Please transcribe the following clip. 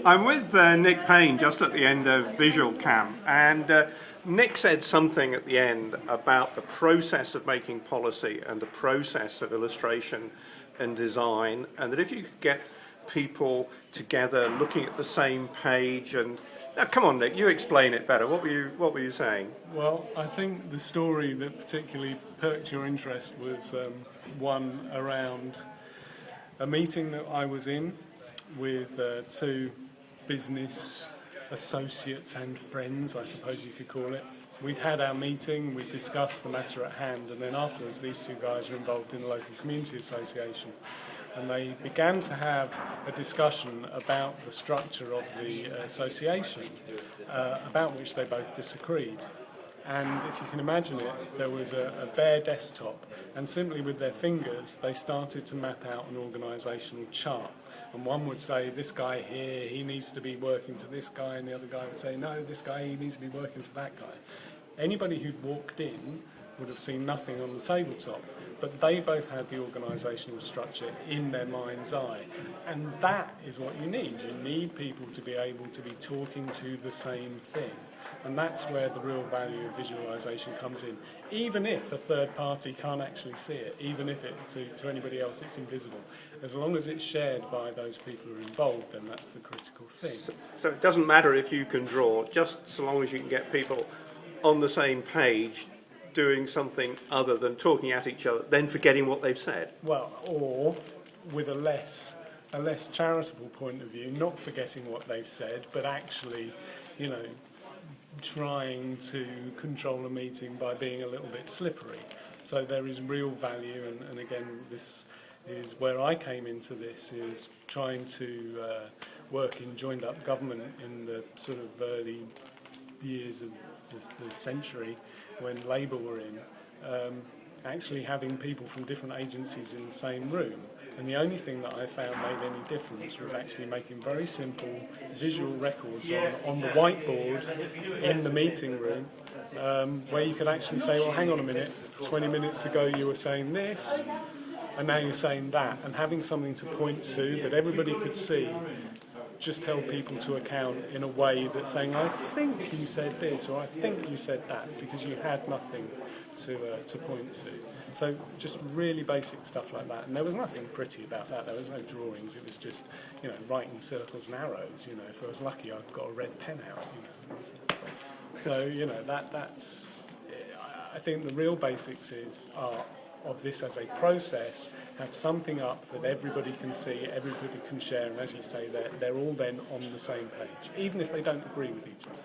I'm with Nick Payne just at the end of Visual Camp, and Nick said something at the end about the process of making policy and the process of illustration and design, and that if you could get people together looking at the same page and come on, Nick, you explain it better. What were you saying? Well, I think the story that particularly perked your interest was one around a meeting that I was in with two business associates and friends, I suppose you could call it. We'd had our meeting, we'd discussed the matter at hand, and then afterwards these two guys were involved in the local community association. And they began to have a discussion about the structure of the association, about which they both disagreed. And if you can imagine it, there was a bare desktop, and simply with their fingers they started to map out an organisational chart. And one would say, this guy here, he needs to be working to this guy, and the other guy would say, no, this guy, he needs to be working to that guy. Anybody who'd walked in would have seen nothing on the tabletop, but they both had the organisational structure in their mind's eye. And that is what you need. You need people to be able to be talking to the same thing. And that's where the real value of visualisation comes in. Even if a third party can't actually see it, even if it's to anybody else it's invisible, as long as it's shared by those people who are involved, then that's the critical thing. So it doesn't matter if you can draw, just so long as you can get people on the same page doing something other than talking at each other, then forgetting what they've said. Well, or with a less charitable point of view, not forgetting what they've said, but actually, trying to control a meeting by being a little bit slippery. So there is real value, and again, this is where I came into this, is trying to work in joined-up government in the sort of early years of the century when Labour were in, actually having people from different agencies in the same room. And the only thing that I found made any difference was actually making very simple visual records on the whiteboard in the meeting room, where you could actually say, well, hang on a minute, 20 minutes ago you were saying this, and now you're saying that. And having something to point to that everybody could see just held people to account in a way that's saying, I think you said this, or I think you said that, because you had nothing to point to. So just really basic stuff like that. And there was nothing pretty about that. There was no drawings. It was just, writing circles and arrows. If I was lucky, I got a red pen out. So that's. I think the real basics are of this as a process. Have something up that everybody can see, everybody can share, and as you say, they're all then on the same page, even if they don't agree with each other.